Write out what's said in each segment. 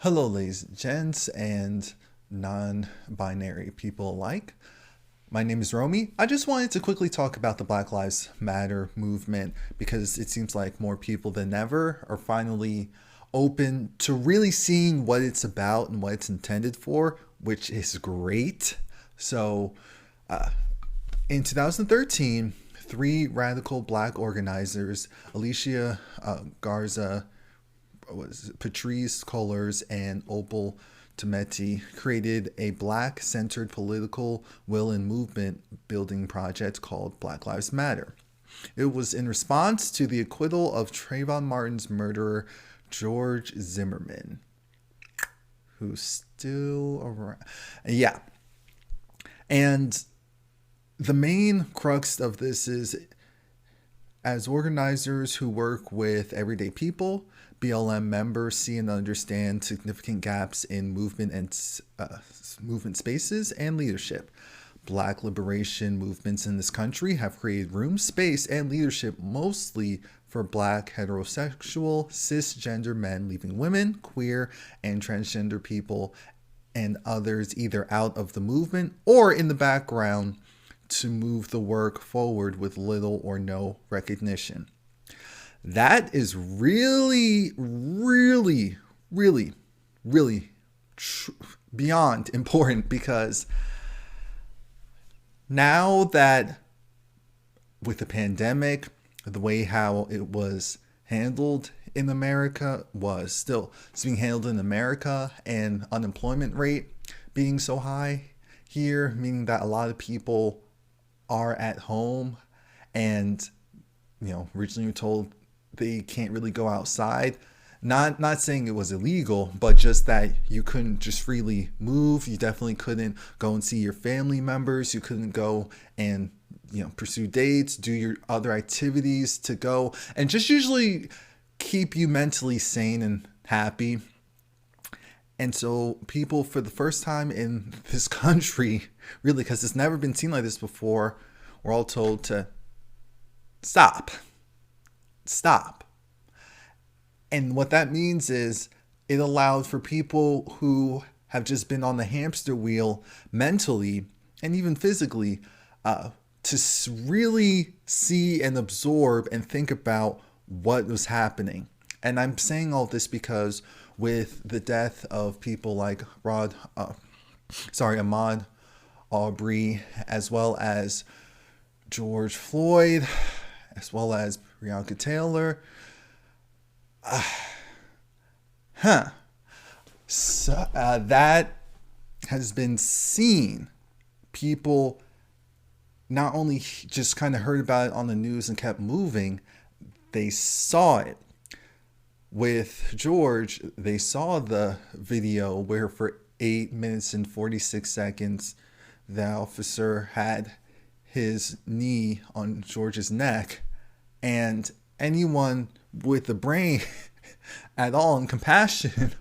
Hello, ladies and gents, and non-binary people alike. My name is Romie. I just wanted to quickly talk about the Black Lives Matter movement because it seems like more people than ever are finally open to really seeing what it's about and what it's intended for, which is great. So, in 2013, three radical black organizers, Alicia Garza, Patrice Cullors, and Opal Tometi, created a black-centered political will and movement building project called Black Lives Matter. It was in response to the acquittal of Trayvon Martin's murderer, George Zimmerman, who's still around. Yeah. And the main crux of this is, as organizers who work with everyday people, BLM members see and understand significant gaps in movement and movement spaces and leadership. Black liberation movements in this country have created room, space, and leadership mostly for black, heterosexual, cisgender men, leaving women, queer, and transgender people and others either out of the movement or in the background to move the work forward with little or no recognition. That is really, really, really, really beyond important, because now that with the pandemic, the way how it was handled in America was still it's being handled in America, and unemployment rate being so high here, meaning that a lot of people are at home and originally were told they can't really go outside. Not saying it was illegal, but just that you couldn't just freely move. You definitely couldn't go and see your family members. You couldn't go and pursue dates, do your other activities to go and just usually keep you mentally sane and happy. And so people, for the first time in this country, really, because it's never been seen like this before, we're all told to stop. And what that means is it allowed for people who have just been on the hamster wheel mentally and even physically to really see and absorb and think about what was happening. And I'm saying all this because with the death of people like Ahmaud Arbery, as well as George Floyd, as well as Breonna Taylor, that has been seen. People not only just kind of heard about it on the news and kept moving, they saw it. With George, they saw the video where for 8 minutes and 46 seconds, the officer had his knee on George's neck, and anyone with the brain at all and compassion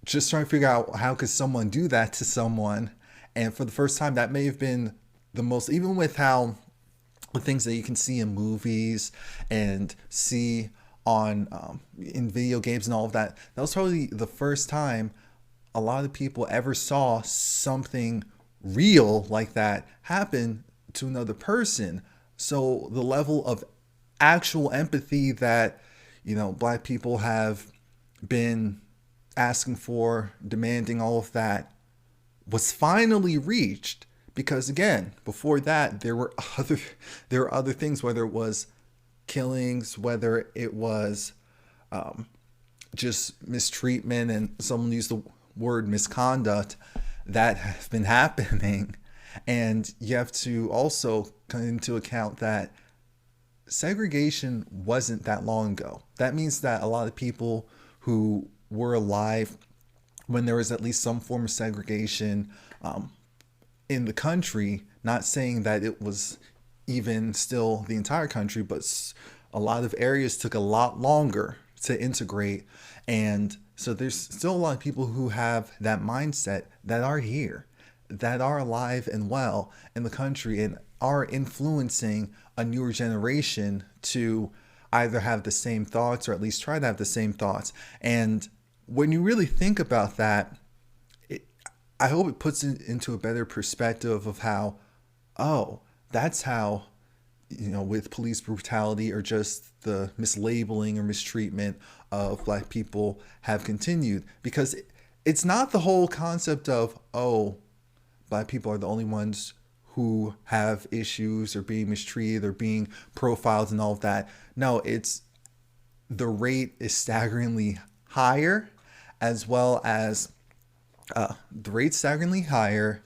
just trying to figure out how could someone do that to someone. And for the first time, that may have been the most, even with how the things that you can see in movies and see on in video games and all of that, that was probably the first time a lot of people ever saw something real like that happen to another person. So the level of actual empathy that black people have been asking for, demanding, all of that, was finally reached. Because again, before that, there were other things, whether it was killings, whether it was just mistreatment, and someone used the word misconduct, that have been happening. And you have to also come into account that segregation wasn't that long ago. That means that a lot of people who were alive when there was at least some form of segregation in the country, not saying that it was even still the entire country, but a lot of areas took a lot longer to integrate. And so there's still a lot of people who have that mindset that are here, that are alive and well in the country, and are influencing a newer generation to either have the same thoughts or at least try to have the same thoughts. And when you really think about that, it, I hope it puts it into a better perspective of how, oh, that's how, with police brutality or just the mislabeling or mistreatment of black people have continued. Because it's not the whole concept of, oh, black people are the only ones who have issues or being mistreated or being profiled and all of that. No, it's the rate is staggeringly higher, as well as the rate staggeringly higher,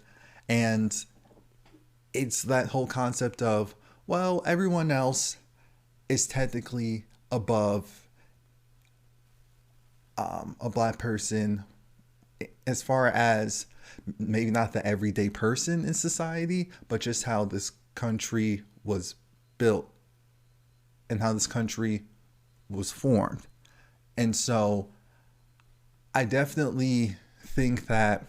and it's that whole concept of, well, everyone else is technically above a black person as far as maybe not the everyday person in society, but just how this country was built and how this country was formed. And so I definitely think that,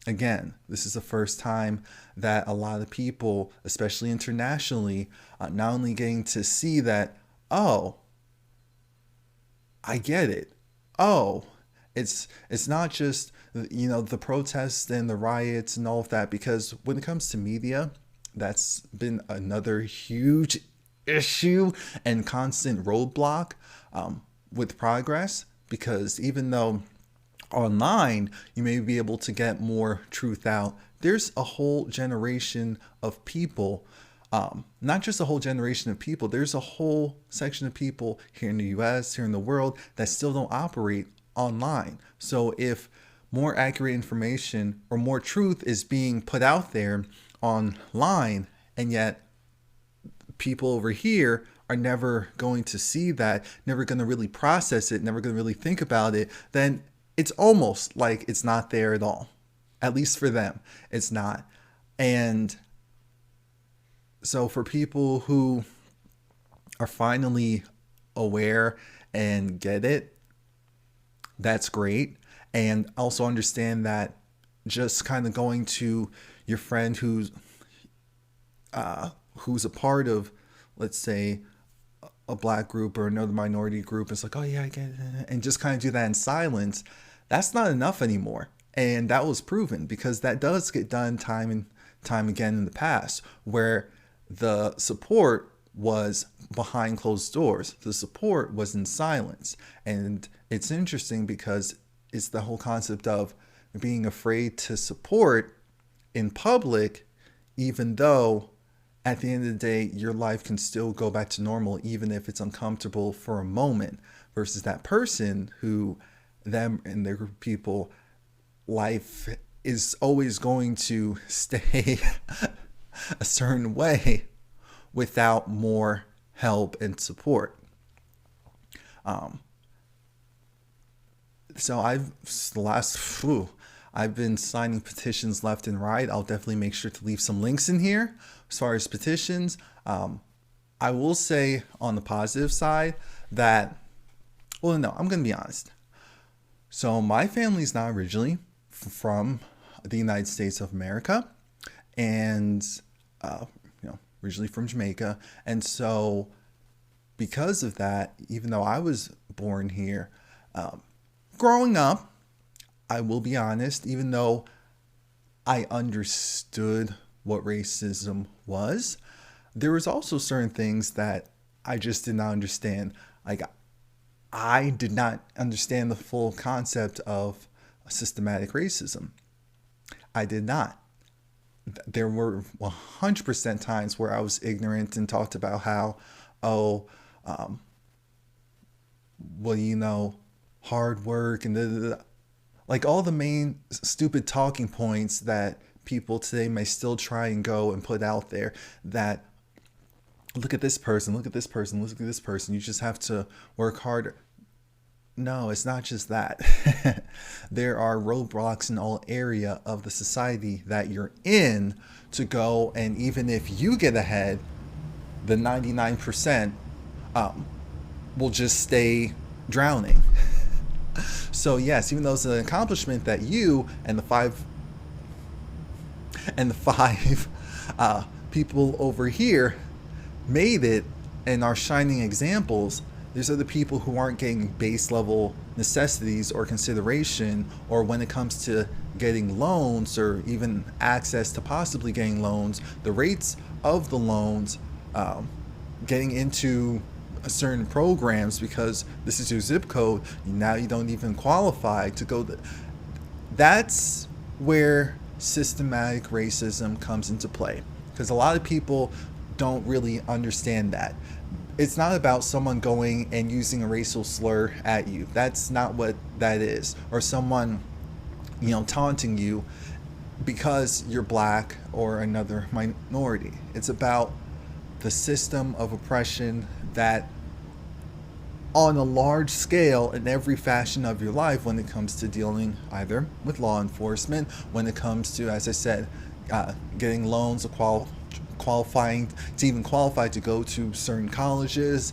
again, this is the first time that a lot of people, especially internationally, not only getting to see that, oh, I get it. Oh, it's not just, the protests and the riots and all of that, because when it comes to media, that's been another huge issue and constant roadblock with progress, because even though online you may be able to get more truth out, there's a whole generation of people, not just a whole generation of people, there's a whole section of people here in the US, here in the world, that still don't operate online. So if more accurate information or more truth is being put out there online, and yet people over here are never going to see that, never going to really process it, never going to really think about it, then it's almost like it's not there at all. At least for them, it's not. And so for people who are finally aware and get it, that's great. And also understand that just kind of going to your friend who's a part of, let's say, a black group or another minority group, it's like, oh yeah, I get it, and just kind of do that in silence, that's not enough anymore. And that was proven, because that does get done time and time again in the past, where the support was behind closed doors. The support was in silence. And it's interesting because it's the whole concept of being afraid to support in public, even though at the end of the day, your life can still go back to normal, even if it's uncomfortable for a moment, versus that person who, them and their group of people, life is always going to stay a certain way without more help and support. So I've been signing petitions left and right. I'll definitely make sure to leave some links in here as far as petitions. I will say on the positive side that, well, no, I'm going to be honest. So my family's not originally from the United States of America, and originally from Jamaica. And so because of that, even though I was born here, growing up, I will be honest, even though I understood what racism was, there was also certain things that I just did not understand. Like, I did not understand the full concept of systematic racism. I did not. There were 100% times where I was ignorant and talked about how, hard work and like all the main stupid talking points that people today may still try and go and put out there, that look at this person, look at this person, look at this person, you just have to work harder. No, it's not just that. There are roadblocks in all area of the society that you're in to go, and even if you get ahead, the 99% will just stay drowning. So yes, even though it's an accomplishment that you and the five people over here made it and are shining examples, There's other people who aren't getting base level necessities or consideration, or when it comes to getting loans or even access to possibly getting loans, the rates of the loans, getting into certain programs because this is your zip code, now you don't even qualify to go. That's where systematic racism comes into play, because a lot of people don't really understand that. It's not about someone going and using a racial slur at you. That's not what that is. Or someone, taunting you because you're black or another minority. It's about the system of oppression that, on a large scale, in every fashion of your life, when it comes to dealing either with law enforcement, when it comes to, as I said, getting loans or qualifying to even qualify to go to certain colleges,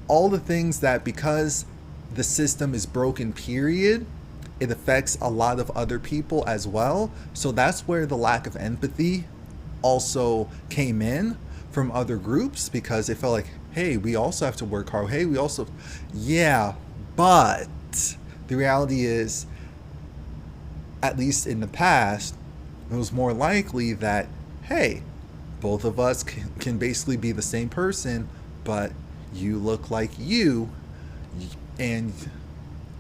all the things that, because the system is broken, period, it affects a lot of other people as well. So that's where the lack of empathy also came in from other groups, because they felt like, hey, we also have to work hard. Hey, we also, yeah, but the reality is, at least in the past, it was more likely that, hey, both of us can basically be the same person, but you look like you, and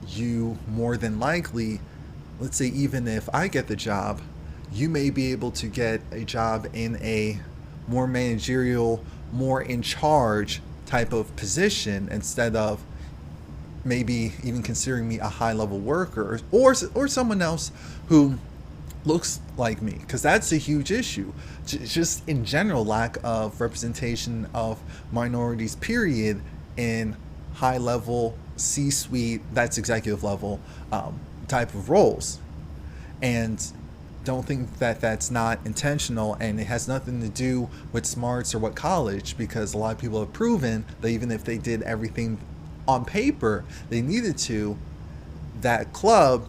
you more than likely, let's say even if I get the job, you may be able to get a job in a more managerial, more in charge type of position, instead of maybe even considering me a high level worker, or someone else who looks like me, because that's a huge issue. Just in general, lack of representation of minorities, period, in high level, C-suite, that's executive level type of roles. And don't think that that's not intentional, and it has nothing to do with smarts or what college, because a lot of people have proven that even if they did everything on paper they needed to, that club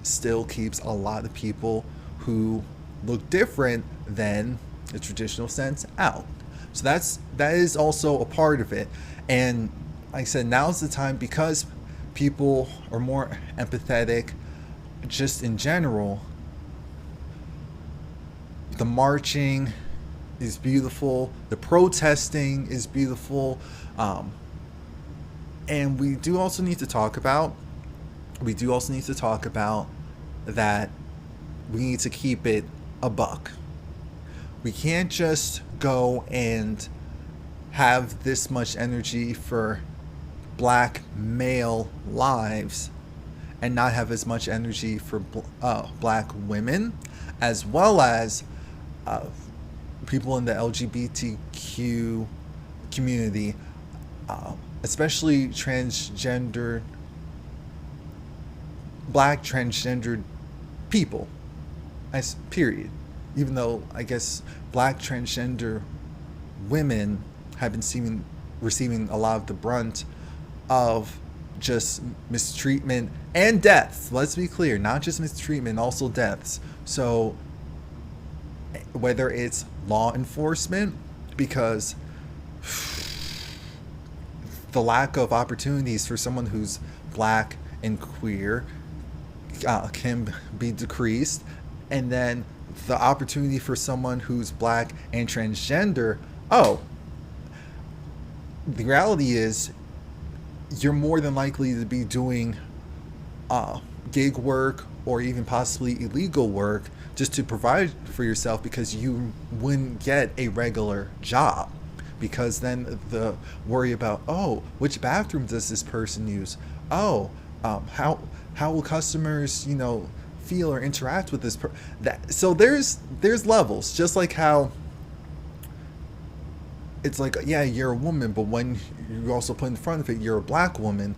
still keeps a lot of people who look different than the traditional sense out. So that is also a part of it. And like I said, now's the time, because people are more empathetic just in general. The marching is beautiful. The protesting is beautiful. And we do also need to talk about that we need to keep it a buck. We can't just go and have this much energy for black male lives and not have as much energy for black women, as well as people in the LGBTQ community, especially black transgendered people, as period. Even though I guess black transgender women have been receiving a lot of the brunt of just mistreatment and deaths. Let's be clear, not just mistreatment, also deaths. So whether it's law enforcement, because the lack of opportunities for someone who's black and queer can be decreased, and then the opportunity for someone who's black and transgender, the reality is you're more than likely to be doing gig work or even possibly illegal work just to provide for yourself, because you wouldn't get a regular job, because then the worry about, which bathroom does this person use, how will customers feel or interact with this so there's levels. Just like how it's like, yeah, you're a woman, but when you also put in front of it you're a black woman,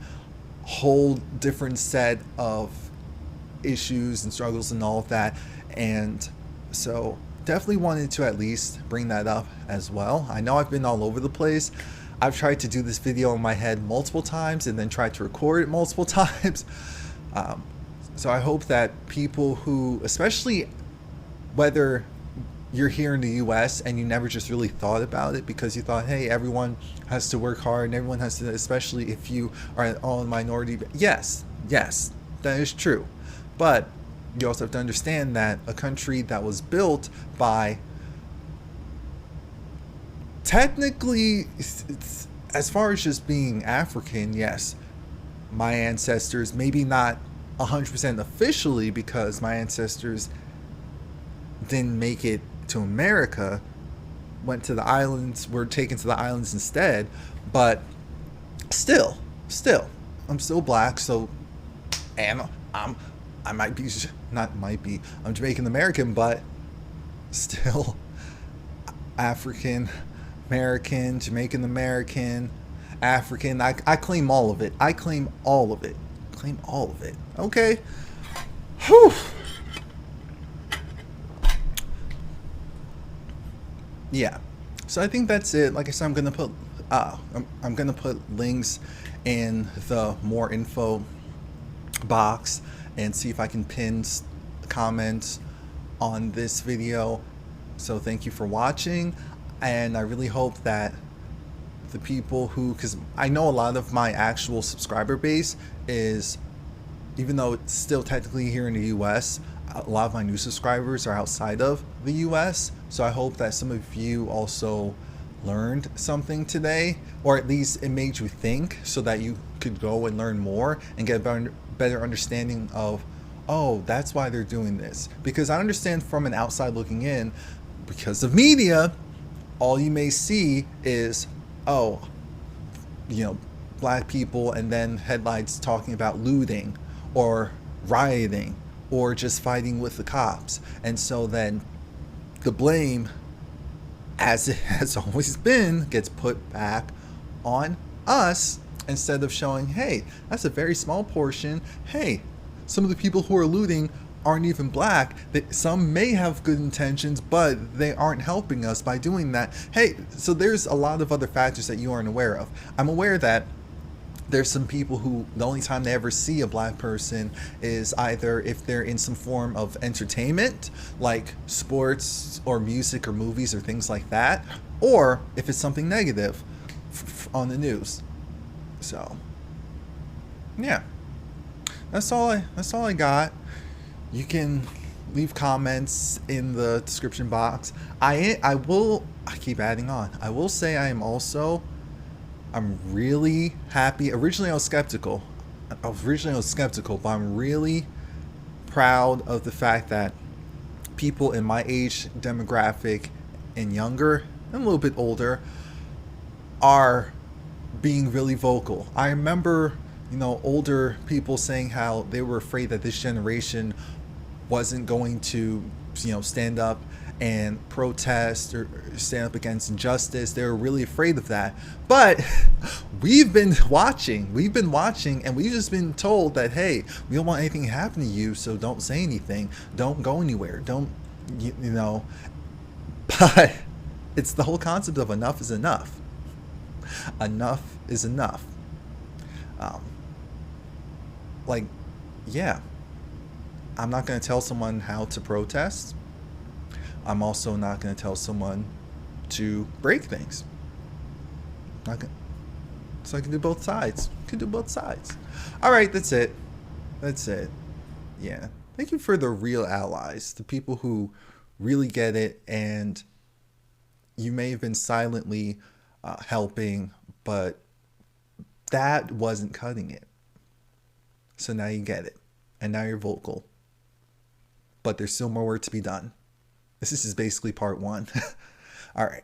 whole different set of issues and struggles and all of that. And so definitely wanted to at least bring that up as well. I know I've been all over the place. I've tried to do this video in my head multiple times and then tried to record it multiple times. So I hope that people who, especially whether you're here in the US and you never just really thought about it because you thought, hey, everyone has to work hard and everyone has to, especially if you are all in minority. Yes, yes, that is true. But you also have to understand that a country that was built by, technically, as far as just being African, yes, my ancestors, maybe not 100% officially because my ancestors didn't make it to America, went to the islands, were taken to the islands instead, but still, I'm still black, so, and I might be, not might be, I'm Jamaican American, but still African American, Jamaican American, African. I claim all of it. I claim all of it. Claim all of it. Okay. Whew. Yeah. So I think that's it. Like I said, I'm gonna put links in the more info box and see if I can pin comments on this video. So thank you for watching, and I really hope that the people who, because I know a lot of my actual subscriber base is, even though it's still technically here in the US, a lot of my new subscribers are outside of the US. So I hope that some of you also learned something today, or at least it made you think so that you could go and learn more and get a better understanding of, oh, that's why they're doing this. Because I understand from an outside looking in, because of media, all you may see is, oh, you know, black people, and then headlines talking about looting or rioting or just fighting with the cops. And so then the blame, as it has always been, gets put back on us instead of showing, hey, that's a very small portion. Hey, some of the people who are looting aren't even black. Some may have good intentions, but they aren't helping us by doing that. Hey, so there's a lot of other factors that you aren't aware of. I'm aware that there's some people who the only time they ever see a black person is either if they're in some form of entertainment, like sports or music or movies or things like that, or if it's something negative on the news. So yeah, that's all I got. You can leave comments in the description box. I keep adding on. I will say I'm really happy. Originally I was skeptical, but I'm really proud of the fact that people in my age demographic and younger and a little bit older are being really vocal. I remember, older people saying how they were afraid that this generation wasn't going to, stand up and protest or stand up against injustice. They were really afraid of that. But we've been watching, and we've just been told that, hey, we don't want anything to happen to you, so don't say anything, don't go anywhere, don't, but it's the whole concept of enough is enough. Enough is enough. Yeah, I'm not going to tell someone how to protest. I'm also not going to tell someone to break things. So I can do both sides. All right, that's it. Yeah. Thank you for the real allies, the people who really get it, and you may have been silently helping, but that wasn't cutting it. So now you get it, and now you're vocal. But there's still more work to be done. This is basically part one. All right.